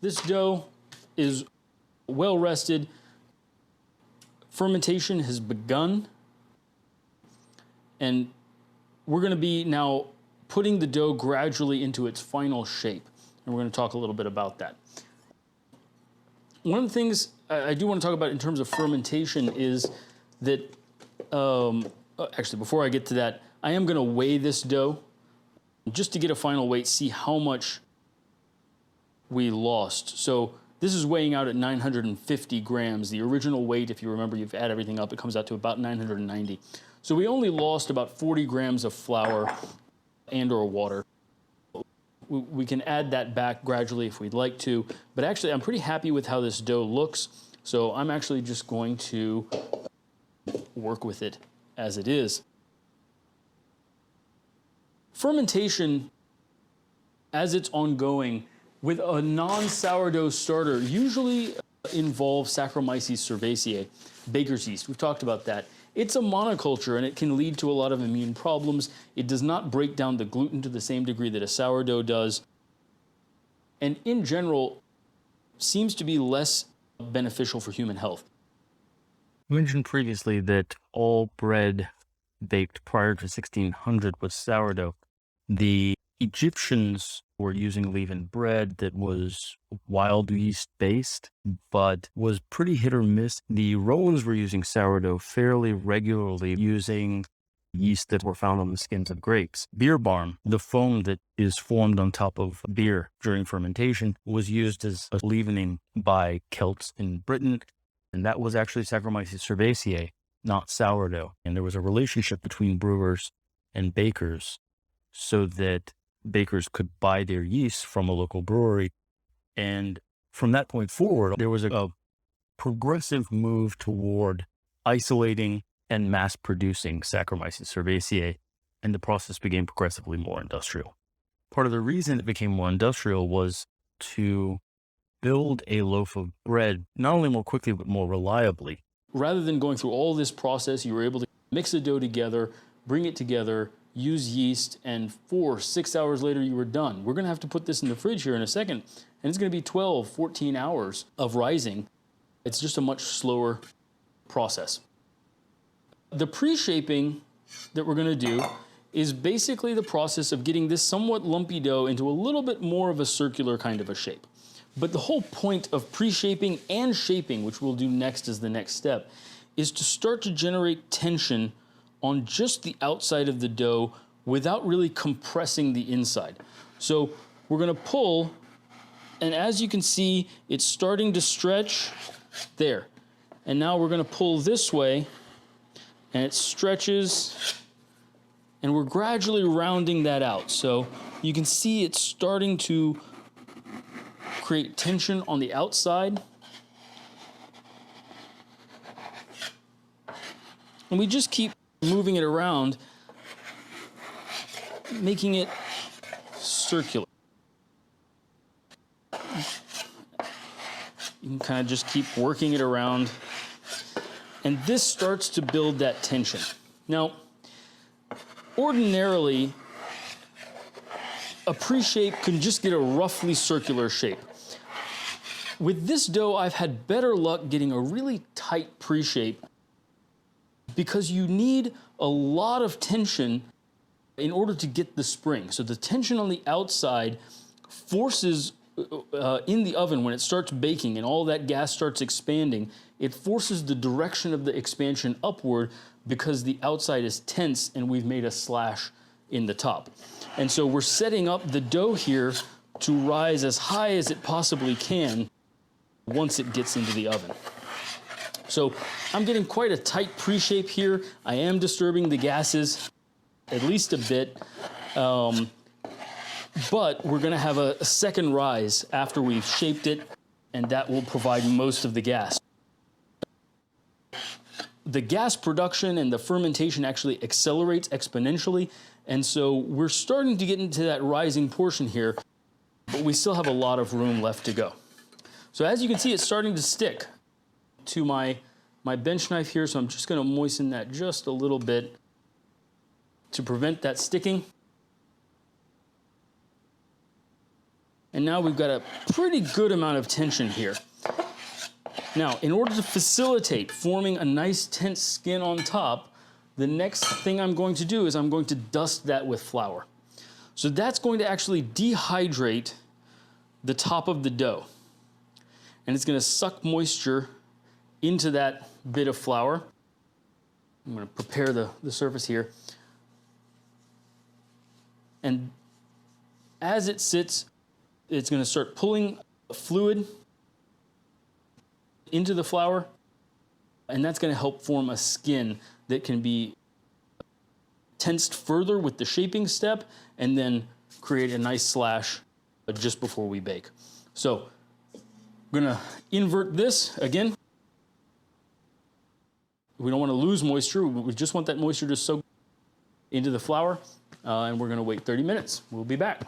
This dough is well rested. Fermentation has begun. And we're going to be now putting the dough gradually into its final shape. And we're going to talk a little bit about that. One of the things I do want to talk about in terms of fermentation is that, actually, before I get to that, I am going to weigh this dough just to get a final weight, see how much we lost. So this is weighing out at 950 grams. The original weight, if you remember, you've add everything up, it comes out to about 990. So we only lost about 40 grams of flour and or water. We can add that back gradually if we'd like to, but actually I'm pretty happy with how this dough looks. So I'm actually just going to work with it as it is. Fermentation, as it's ongoing, with a non-sourdough starter, usually involves Saccharomyces cerevisiae, baker's yeast. We've talked about that. It's a monoculture and it can lead to a lot of immune problems. It does not break down the gluten to the same degree that a sourdough does. And in general, seems to be less beneficial for human health. You mentioned previously that all bread baked prior to 1600 was sourdough. The Egyptians were using leavened bread that was wild yeast based, but was pretty hit or miss. The Romans were using sourdough fairly regularly, using yeast that were found on the skins of grapes. Beer barm, the foam that is formed on top of beer during fermentation, was used as a leavening by Celts in Britain, and that was actually Saccharomyces cerevisiae, not sourdough. And there was a relationship between brewers and bakers so that bakers could buy their yeast from a local brewery. And from that point forward, there was a progressive move toward isolating and mass producing Saccharomyces cerevisiae, and the process became progressively more industrial. Part of the reason it became more industrial was to build a loaf of bread, not only more quickly, but more reliably. Rather than going through all this process, you were able to mix the dough together, bring it together, use yeast, and 4-6 hours later you were done. We're gonna have to put this in the fridge here in a second, and it's gonna be 12-14 hours of rising. It's just a much slower process. The pre-shaping that we're gonna do is basically the process of getting this somewhat lumpy dough into a little bit more of a circular kind of a shape. But the whole point of pre-shaping and shaping, which we'll do next as the next step, is to start to generate tension on just the outside of the dough without really compressing the inside. So we're gonna pull, and as you can see, it's starting to stretch there. And now we're gonna pull this way, and it stretches, and we're gradually rounding that out. So you can see it's starting to create tension on the outside. And we just keep moving it around, making it circular. You can kind of just keep working it around. And this starts to build that tension. Now, ordinarily, a pre-shape can just get a roughly circular shape. With this dough, I've had better luck getting a really tight pre-shape because you need a lot of tension in order to get the spring. So the tension on the outside forces, in the oven when it starts baking and all that gas starts expanding, it forces the direction of the expansion upward because the outside is tense and we've made a slash in the top. And so we're setting up the dough here to rise as high as it possibly can once it gets into the oven. So I'm getting quite a tight pre-shape here. I am disturbing the gases at least a bit, but we're gonna have a second rise after we've shaped it, and that will provide most of the gas. The gas production and the fermentation actually accelerates exponentially, and so we're starting to get into that rising portion here, but we still have a lot of room left to go. So as you can see, it's starting to stick to my bench knife here, so I'm just gonna moisten that just a little bit to prevent that sticking. And now we've got a pretty good amount of tension here. Now, in order to facilitate forming a nice tense skin on top, the next thing I'm going to do is I'm going to dust that with flour. So that's going to actually dehydrate the top of the dough. And it's going to suck moisture into that bit of flour. I'm going to prepare the surface here. And as it sits, it's going to start pulling fluid into the flour, and that's going to help form a skin that can be tensed further with the shaping step and then create a nice slash just before we bake. So I'm going to invert this again. We don't want to lose moisture. We just want that moisture to soak into the flour, and we're going to wait 30 minutes. We'll be back.